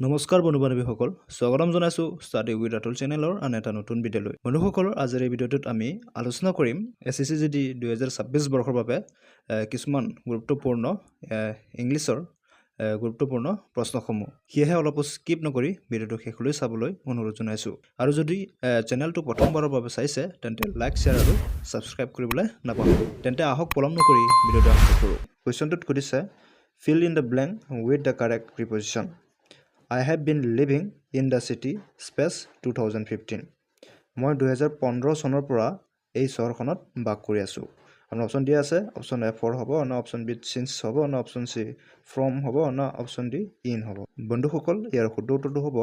নমস্কাৰ বন্ধু-বান্ধৱীসকল, স্বাগতম জনাইছোঁ ষ্টাডি উইথ আতুল চেনেলৰ আন এটা নতুন ভিডিঅ'লৈ। বন্ধুসকল, আজিৰ এই ভিডিঅ'টোত আমি আলোচনা কৰিম SSCGD 2026 বৰ্ষৰ বাবে কিছুমান গুৰুত্বপূৰ্ণ ইংলিছৰ গুৰুত্বপূৰ্ণ প্ৰশ্নসমূহ। সেয়েহে অলপ স্কিপ নকৰি ভিডিঅ'টো শেষলৈ চাবলৈ অনুৰোধ জনাইছোঁ। আৰু যদি চেনেলটো প্ৰথমবাৰৰ বাবে চাইছে তেন্তে লাইক, শ্বেয়াৰ আৰু ছাবস্ক্ৰাইব কৰিবলৈ নাপাহৰিব। তেন্তে আহক পলম নকৰি ভিডিঅ'টো আৰম্ভ কৰোঁ। কুৱেশ্যনটোত সুধিছে fill in the blank with the correct preposition. I have been living in the city space 2015. মই 2015 চনৰ পৰা এই চহৰখনত বাস কৰি আছোঁ। আপোনাৰ অপশ্যন দিয়া আছে, অপশ্যন এ ফৰ হ'ব না অপশ্যন বি চিন্স হ'ব না অপশ্যন চি ফ্ৰম হ'ব না অপশ্যন ডি ইন হ'ব। বন্ধুসকল, ইয়াৰ শুদ্ধ উত্তৰটো হ'ব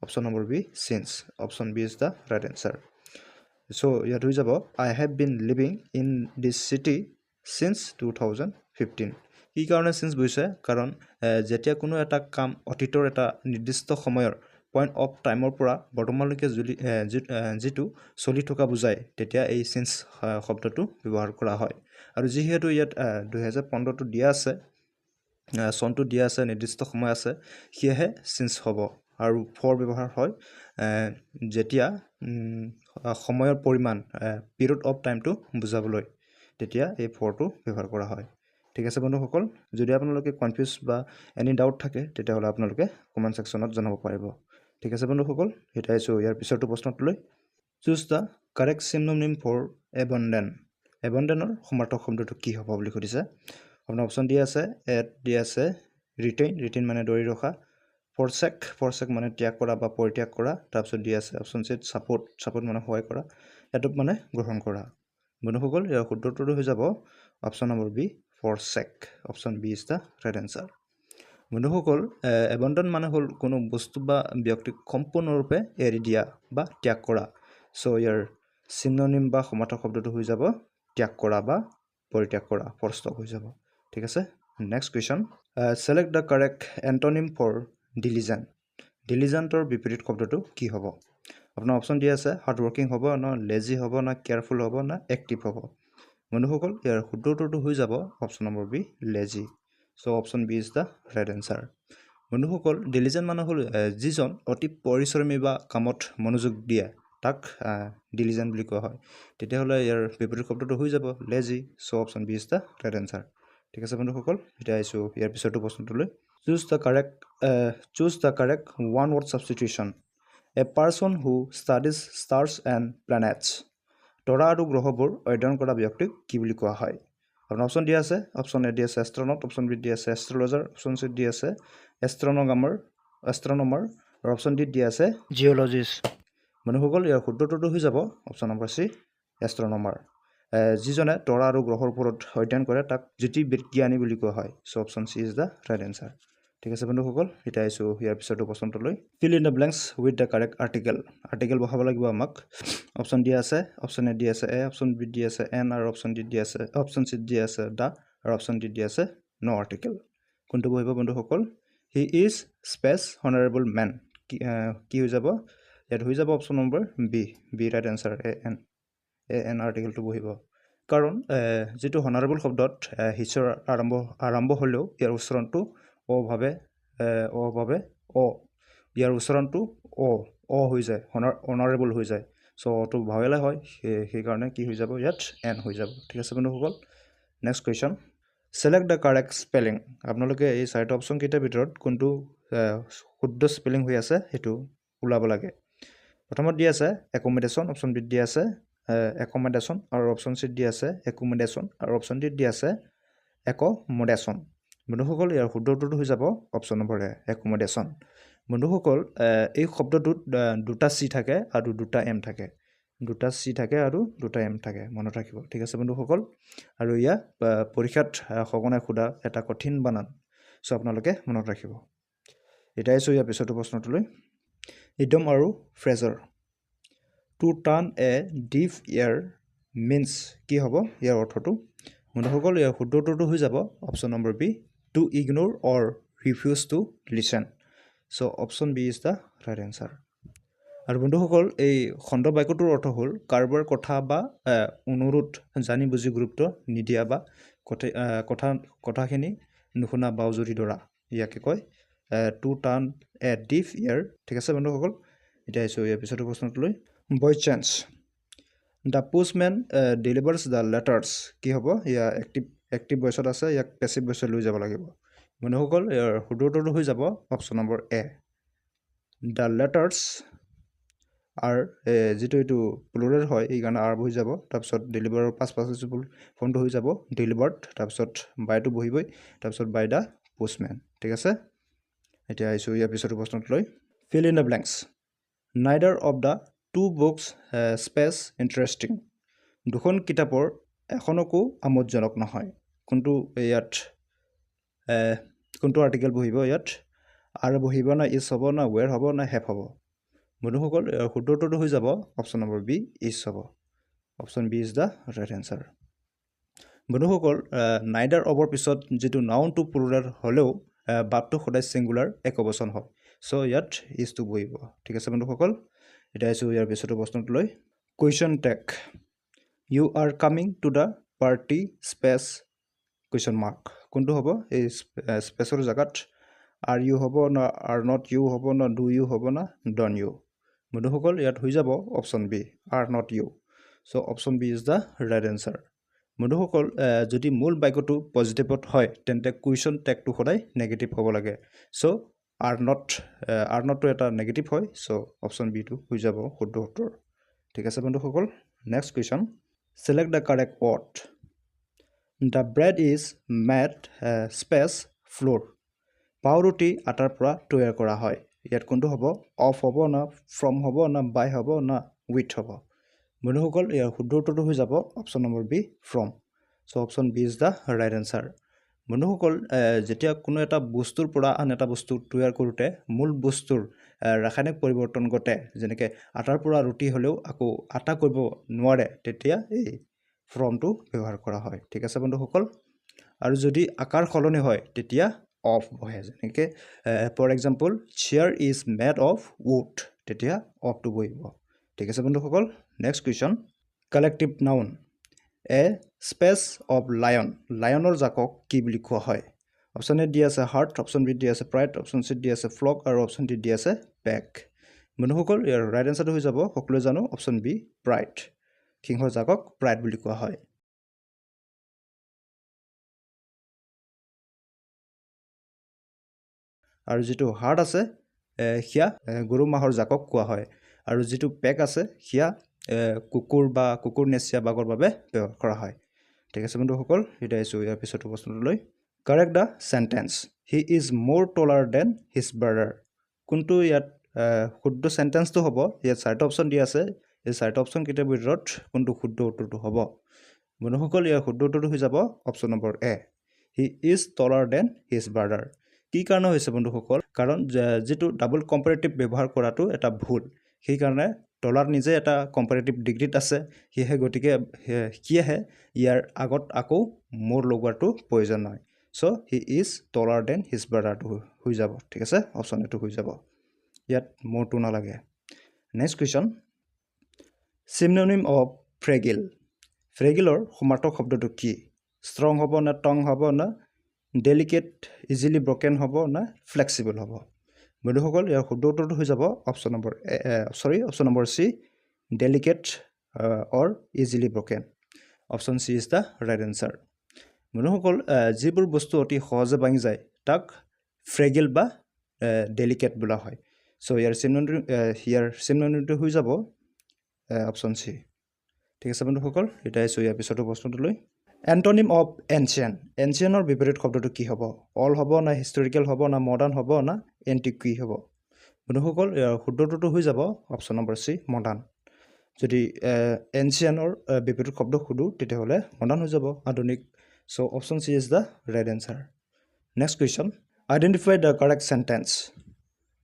option number B since. Option B is the right answer. So' ইয়াত হৈ যাব I have been living in this city since 2015। কি কাৰণে চিন্স বুজিছে? কাৰণ যেতিয়া কোনো এটা কাম অতীতৰ এটা নিৰ্দিষ্ট সময়ৰ পইণ্ট অফ টাইমৰ পৰা বৰ্তমানলৈকে যিটো চলি থকা বুজায় তেতিয়া এই চিন্স শব্দটো ব্যৱহাৰ কৰা হয়। আৰু যিহেতু ইয়াত 2015টো দিয়া আছে, চনটো দিয়া আছে, নিৰ্দিষ্ট সময় আছে, সেয়েহে চিন্স হ'ব। আৰু ফৰ ব্যৱহাৰ হয় যেতিয়া সময়ৰ পৰিমাণ পিৰিয়ড অফ টাইমটো বুজাবলৈ, তেতিয়া এই ফৰটো ব্যৱহাৰ কৰা হয়। ঠিক আছে বন্ধুসকল, যদি আপোনালোকে কনফিউজ বা এনি ডাউট থাকে তেতিয়াহ'লে আপোনালোকে কমেণ্ট ছেকশ্যনত জনাব পাৰিব। ঠিক আছে বন্ধুসকল, এতিয়া আহিছোঁ ইয়াৰ পিছৰটো প্ৰশ্নটোলৈ। Choose the correct synonym for abandon. এবণ্ডেনৰ সমাৰ্থক শব্দটো কি হ'ব বুলি সুধিছে। আপোনাৰ অপশ্যন দিয়া আছে, এড দিয়া আছে ৰিটেইন মানে ধৰি ৰখা, ফৰচেক মানে ত্যাগ কৰা বা পৰিত্যাগ কৰা, তাৰপিছত দিয়া আছে অপশ্যন চিত ছাপোৰ্ট মানে সহায় কৰা, এডপ্ট মানে গ্ৰহণ কৰা। বন্ধুসকল, ইয়াৰ শুদ্ধ উত্তৰটো হৈ যাব option number B forsake. Option B is the right answer. বন্ধুসকল, এবণ্ডন মানে হ'ল কোনো বস্তু বা ব্যক্তিক সম্পূৰ্ণৰূপে এৰি দিয়া বা ত্যাগ কৰা। চ' ইয়াৰ চিনোনিম বা সমাৰ্থক শব্দটো হৈ যাব ত্যাগ কৰা বা পৰিত্যাগ কৰা, ফৰষ্টক হৈ যাব। ঠিক আছে, next question. Select the correct antonym for diligent. ডিলিজেণ্টৰ বিপৰীত শব্দটো কি হ'ব? আপোনাৰ অপশ্যন দিয়া আছে, হাৰ্ড ৱৰ্কিং হ'ব না লেজি হ'ব না কেয়াৰফুল হ'ব না এক্টিভ হ'ব। বন্ধুসকল, ইয়াৰ শুদ্ধ উত্তৰটো হৈ যাব option number B lazy. So' option B is the right answer. বন্ধুসকল, ডিলিজেণ্ট মানে হ'ল যিজন অতি পৰিশ্ৰমী বা কামত মনোযোগ দিয়ে তাক ডিলিজেণ্ট বুলি কোৱা হয়। তেতিয়াহ'লে ইয়াৰ বিপৰীত শব্দটো হৈ যাব lazy. So' option B is the right answer. ঠিক আছে বন্ধুসকল, এতিয়া আহিছোঁ ইয়াৰ পিছৰটো প্ৰশ্নটোলৈ। Choose the correct one word substitution. A person who studies stars and planets. তৰা আৰু গ্ৰহবোৰ অধ্যয়ন কৰা ব্যক্তিক কি বুলি কোৱা হয়? আপোনাৰ অপশ্যন দিয়া আছে, অপশ্যন এ দি আছে এষ্ট্ৰনট, অপশ্যন বি দি আছে এষ্ট্ৰলজাৰ, অপশ্যন চি দি আছে এষ্ট্ৰনমাৰ আৰু অপশ্যন ডি দি আছে জিঅ'লজিষ্ট। বন্ধুসকল, ইয়াৰ শুদ্ধ উত্তৰটো হৈ যাব অপশ্যন নম্বৰ চি এষ্ট্ৰনমাৰ। যিজনে তৰা আৰু গ্ৰহৰ ওপৰত অধ্যয়ন কৰে তাক জ্যোতিৰ্বিজ্ঞানী বুলি কোৱা হয়। So' option C is the right answer. ঠিক আছে বন্ধুসকল, এতিয়া আহিছোঁ ইয়াৰ পিছৰটো প্ৰশ্নটোলৈ। Fill in the blanks with the correct article বহাব লাগিব আমাক। অপশ্যন দিয়া আছে, অপশ্যন এ দি আছে এ, অপশ্যন বি দি আছে এন আৰু অপশ্যন ডি দি আছে, অপশ্যন চি দি আছে দ্য আৰু অপশ্যন ডি দি আছে ন' আৰ্টিকেল। কোনটো বহিব বন্ধুসকল? He is space honourable man. কি হৈ যাব? ইয়াত হৈ যাব option number B right answer. An আৰ্টিকেলটো বহিব। কাৰণ যিটো হনাৰেবল শব্দত হিচৰ আৰম্ভ হ'লেও ইয়াৰ উচ্চাৰণটো ইয়াৰ উচ্চাৰণটো অ হৈ যায়, অনাৰেবল হৈ যায়। চ' অটো ভাৱেলা হয়, সেইকাৰণে কি হৈ যাব ইয়াত এন হৈ যাব। ঠিক আছে বন্ধুসকল, next question. Select the correct spelling. আপোনালোকে এই চাৰিটা অপশ্যন কেইটাৰ ভিতৰত কোনটো শুদ্ধ স্পেলিং হৈ আছে সেইটো ওলাব লাগে। প্ৰথমত দি আছে একমডেশ্যন, অপশ্যন বিত দি আছে একমডেশ্যন আৰু অপশ্যন চিত দি আছে একমডেশ্যন আৰু অপশ্যন ডিত দি আছে একমডেশ্যন। বন্ধুসকল, ইয়াৰ শুদ্ধ উত্তৰটো হৈ যাব অপশ্যন নম্বৰ এ একমডেশ্যন। বন্ধুসকল, এই শব্দটোত দুটা চি থাকে আৰু দুটা এম থাকে। দুটা চি থাকে আৰু দুটা এম থাকে, মনত ৰাখিব। ঠিক আছে বন্ধুসকল, আৰু ইয়াত পৰীক্ষাত সঘনাই সোধা এটা কঠিন বানান। চ' আপোনালোকে মনত ৰাখিব। এতিয়া আহিছোঁ ইয়াৰ পিছৰটো প্ৰশ্নটোলৈ। ইডিয়ম আৰু ফ্ৰেজৰ। টু টাৰ্ণ এ ডিফ ইয়াৰ মিনছ কি হ'ব ইয়াৰ অৰ্থটো? বন্ধুসকল, ইয়াৰ শুদ্ধ উত্তৰটো হৈ যাব option number B to ignore or refuse to listen. So' option B is the right answer. আৰু বন্ধুসকল, এই খণ্ড বাক্যটোৰ অৰ্থ হ'ল কাৰোবাৰ কথা বা অনুৰোধ জানি বুজি গুৰুত্ব নিদিয়া বা কথাখিনি নুশুনা বাউজৰি ধৰা, ইয়াকে কয় টু টাৰ্ণ এ ডিপ ইয়াৰ ঠিক আছে বন্ধুসকল এতিয়া আহিছোঁ ইয়াৰ পিছৰ প্ৰশ্নটোলৈ voice change the postman delivers the letters কি হ'ব ইয়াৰ এক্টিভ ভইচত আছে ইয়াক পেছিভ ভইচত লৈ যাব লাগিব বন্ধুসকল ইয়াৰ শুদ্ধ উত্তৰটো হৈ যাব option number A the letters R যিটো এইটো প্লুৰেল হয় এইকাৰণে আৰ বহি যাব তাৰপিছত ডেলিভাৰৰ পাছ ফৰ্মটো হৈ যাব ডেলিভাৰ্ড তাৰপিছত বাইটো বহিবই তাৰপিছত বাই দ্য পোষ্টমেন ঠিক আছে এতিয়া আহিছোঁ ইয়াৰ পিছৰ প্ৰশ্নটোলৈ fill in the blanks neither of the two books space interesting দুখন কিতাপৰ এখনকো আমোদজনক নহয় কোনটো ইয়াত কোনটো আৰ্টিকেল বহিব ইয়াত আৰ বহিব না ইজ হ'ব না ৱেৰ হ'ব না হেভ হ'ব বন্ধুসকল শুদ্ধ উত্তৰটো হৈ যাব অপশ্যন নম্বৰ বি ইজ হ'ব option B is the right answer বন্ধুসকল নাইডাৰ অফৰ পিছত যিটো নাউন টু প্লুৰেল হ'লেও বাপটো সদায় ছিংগুলাৰ একবচন হয় চ' ইয়াত ইজটো বহিব ঠিক আছে বন্ধুসকল এতিয়া আহিছোঁ ইয়াৰ পিছতো প্ৰশ্নটোলৈ question tag you are coming to the party space question mark কোনটো হ'ব এই স্পেচৰ জেগাত আৰ ইউ হ'ব না আৰ নট ইউ হ'ব না ডু ইউ হ'ব না ডন ইউ বন্ধুসকল ইয়াত হৈ যাব option B are not you so' option B is the right answer বন্ধুসকল যদি মূল বাক্যটো পজিটিভত হয় তেন্তে কুৱেশ্যন টেগটো সদায় নেগেটিভ হ'ব লাগে চ' আৰ নটটো এটা নেগেটিভ হয় চ' অপশ্যন বিটো হৈ যাব শুদ্ধ উত্তৰ ঠিক আছে বন্ধুসকল next question select the correct word the bread is made space flour পাওৰুটি আটাৰ পৰা তৈয়াৰ কৰা হয় ইয়াত কোনটো হ'ব অফ হ'ব না ফ্ৰম হ'ব না বাই হ'ব না উইথ হ'ব বন্ধুসকল ইয়াৰ শুদ্ধ উত্তৰটো হৈ যাব option number B from so' option B is the right answer বন্ধুসকল যেতিয়া কোনো এটা বস্তুৰ পৰা আন এটা বস্তু তৈয়াৰ কৰোঁতে মূল বস্তুৰ ৰাসায়নিক পৰিৱৰ্তন ঘটে যেনেকৈ আটাৰ পৰা ৰুটি হ'লেও আকৌ আটা কৰিব নোৱাৰে তেতিয়া এই ফ্ৰমটো ব্যৱহাৰ কৰা হয় ঠিক আছে বন্ধুসকল আৰু যদি আকাৰ সলনি হয় তেতিয়া অফ বহে যেনেকৈ for example chair is made of wood তেতিয়া অফটো বহিব ঠিক আছে বন্ধুসকল next question collective noun a space of লায়নৰ জাকক কি বুলি কোৱা হয় অপশ্যন এ দি আছে হাৰ্ট অপশ্যন বি দি আছে প্ৰাইড অপশ্যন চি দি আছে ফ্লক আৰু অপশ্যন ডি দি আছে পেক বন্ধুসকল ইয়াৰ ৰাইট এনচাৰটো হৈ যাব সকলোৱে জানো অপশ্যন বি প্ৰাইড সিংহৰ জাকক প্ৰাইড বুলি কোৱা হয় আৰু যিটো হাৰ্ট আছে সেয়া গৰু মাহৰ জাকক কোৱা হয় আৰু যিটো পেক আছে সেয়া কুকুৰ বা কুকুৰ নেচিয়া বাঘৰ বাবে ব্যৱহাৰ কৰা হয় ঠিক আছে বন্ধুসকল এতিয়া আহিছোঁ ইয়াৰ পিছতো প্ৰশ্নটোলৈ correct the sentence he is more taller than his brother কোনটো ইয়াত শুদ্ধ চেণ্টেন্সটো হ'ব ইয়াত চাৰিটা অপশ্যন দিয়া আছে এই চাৰিটা অপশ্যন কেইটাৰ ভিতৰত কোনটো শুদ্ধ উত্তৰটো হ'ব বন্ধুসকল ইয়াৰ শুদ্ধ উত্তৰটো হৈ যাব option number A he is taller than his brother কি কাৰণে হৈছে বন্ধুসকল কাৰণ যিটো ডাবল কম্পাৰেটিভ ব্যৱহাৰ কৰাটো এটা ভুল সেইকাৰণে টলাৰ নিজে এটা কম্পাৰেটিভ ডিগ্ৰীত আছে সেয়েহে গতিকে সেয়েহে ইয়াৰ আগত আকৌ মোৰ লগোৱাটো প্ৰয়োজন নহয় so' he is taller than his ব্ৰাদাৰটো হৈ যাব ঠিক আছে অপশ্যন এটো হৈ যাব ইয়াত মোৰটো নালাগে নেক্সট কুৱেশ্যন চিনোনিম অফ ফ্ৰেগিলৰ সমাৰ্থক শব্দটো কি ষ্ট্ৰং হ'ব না টং হ'ব না ডেলিকেট ইজিলি ব্ৰকেন হ'ব না ফ্লেক্সিবল হ'ব বন্ধুসকল ইয়াৰ শুদ্ধ উত্তৰটো হৈ যাব option number C delicate or easily broken option C is the right answer বন্ধুসকল যিবোৰ বস্তু অতি সহজে ভাঙি যায় তাক ফ্ৰেগিল বা ডেলিকেট বোলা হয় চ' ইয়াৰ চিনোনিমটো হৈ যাব অপশ্যন চি ঠিক আছে বন্ধুসকল এতিয়া আহিছোঁ ইয়াৰ পিছতো প্ৰশ্নটোলৈ এণ্টনিম অফ এনচিয়েনৰ বিপৰীত শব্দটো কি হ'ব অল হ'ব না হিষ্টৰিকেল হ'ব না মডাৰ্ণ হ'ব না এণ্টিকুই হ'ব বন্ধুসকল ইয়াৰ শুদ্ধটো হৈ যাব অপশ্যন নম্বৰ চি মডাৰ্ণ যদি এনচিয়েনৰ বিপৰীত শব্দ সোধোঁ তেতিয়াহ'লে মডাৰ্ণ হৈ যাব আধুনিক so' option C is the right answer next question identify the correct sentence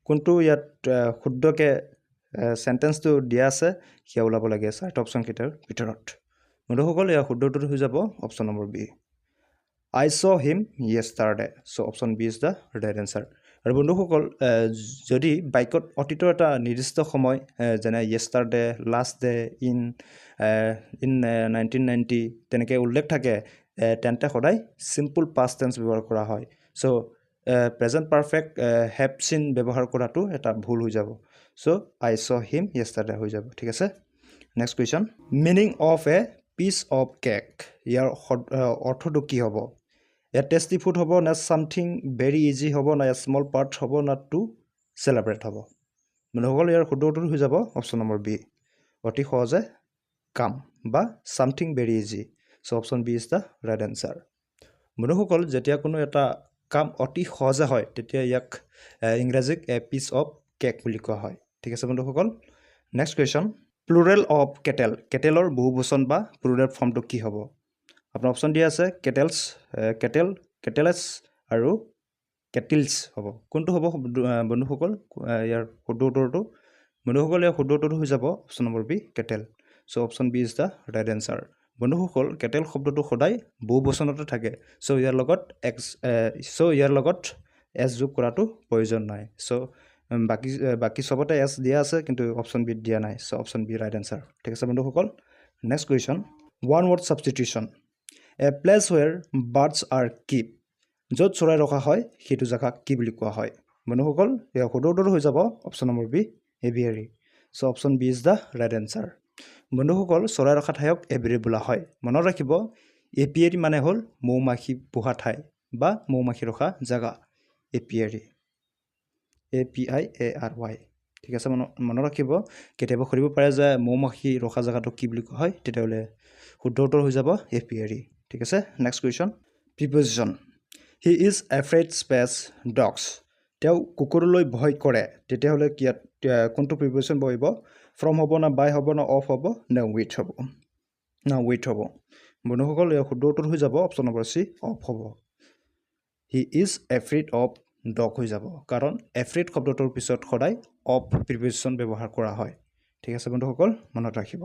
কোনটো ইয়াত শুদ্ধকৈ চেণ্টেন্সটো দিয়া আছে সেয়া ওলাব লাগে চাৰিটা অপশ্যনকেইটাৰ ভিতৰত বন্ধুসকল ইয়াৰ শুদ্ধটো হৈ যাব option number B I saw him yesterday so' option B is the right answer আৰু বন্ধুসকল যদি বাইকত অতীতৰ এটা নিৰ্দিষ্ট সময় যেনে য়েষ্টাৰডে লাষ্ট ডে ইন 1990 তেনেকৈ উল্লেখ থাকে তেন্তে সদায় চিম্পল পাষ্ট টেন্স ব্যৱহাৰ কৰা হয় চ' প্ৰেজেণ্ট পাৰফেক্ট হেভ চিন ব্যৱহাৰ কৰাটো এটা ভুল হৈ যাব চ' আই চ হিম য়েষ্টাৰডে হৈ যাব ঠিক আছে next question meaning of a piece of cake ইয়াৰ অৰ্থটো কি হ'ব এ টেষ্টি ফুড হ'ব নে ছামথিং ভেৰি ইজি হ'ব না এ স্মল পাৰ্ট হ'ব না টু চেলিব্ৰেট হ'ব বন্ধুসকল ইয়াৰ শুদ্ধ উত্তৰ হৈ যাব অপশ্যন নম্বৰ বি অতি সহজে কাম বা something very easy so' option B is the right answer বন্ধুসকল যেতিয়া কোনো এটা কাম অতি সহজে হয় তেতিয়া ইয়াক ইংৰাজীত এ পিচ অফ কেক বুলি কোৱা হয় ঠিক আছে বন্ধুসকল next question plural of kettle কেটেলৰ বহুবচন বা প্লুৰেল ফৰ্মটো কি হ'ব আপোনাৰ অপশ্যন দিয়া আছে কেটেলছ কেটেল কেটেলেছ আৰু কেটিলছ হ'ব কোনটো হ'ব বন্ধুসকল ইয়াৰ শুদ্ধ উত্তৰটো বন্ধুসকল ইয়াৰ শুদ্ধ উত্তৰটো হৈ যাব option number B kettle so' option B is the right answer বন্ধুসকল কেটেল শব্দটো সদায় বহুবচনতে থাকে চ' ইয়াৰ লগত এছ যোগ কৰাটো প্ৰয়োজন নাই চ' বাকী চবতে এছ দিয়া আছে কিন্তু অপশ্যন বিত দিয়া নাই so' option B right answer ঠিক আছে বন্ধুসকল next question one word substitution a place where birds are kept য'ত চৰাই ৰখা হয় সেইটো জেগাক কি বুলি কোৱা হয় বন্ধুসকল ইয়াৰ শুদ্ধ উত্তৰ হৈ যাব option number B aviary so' option B is the right answer বন্ধুসকল চৰাই ৰখা ঠাইক এভিয়াৰী বোলা হয় মনত ৰাখিব এপিয়াৰী মানে হ'ল মৌ মাখি পোহা ঠাই বা মৌ মাখি ৰখা জেগা এপিয়াৰী APIARY ঠিক আছে মনত ৰাখিব কেতিয়াবা সুধিব পাৰে যে মৌ মাখি ৰখা জেগাটো কি বুলি কোৱা হয় তেতিয়াহ'লে শুদ্ধ উত্তৰ হৈ যাব এপিয়াৰী ঠিক আছে next question preposition he is afraid space dogs তেওঁ কুকুৰলৈ ভয় কৰে তেতিয়াহ'লে কোনটো প্ৰিপজিশ্যন বহিব ফ্ৰম হ'ব না বাই হ'ব না অফ হ'ব নে উইথ হ'ব বন্ধুসকল ইয়াৰ শুদ্ধ উত্তৰ হৈ যাব অপশ্যন নম্বৰ চি অফ হ'ব he is afraid of dog হৈ যাব কাৰণ এফ্ৰেড শব্দটোৰ পিছত সদায় অফ প্ৰিপজিশ্যন ব্যৱহাৰ কৰা হয় ঠিক আছে বন্ধুসকল মনত ৰাখিব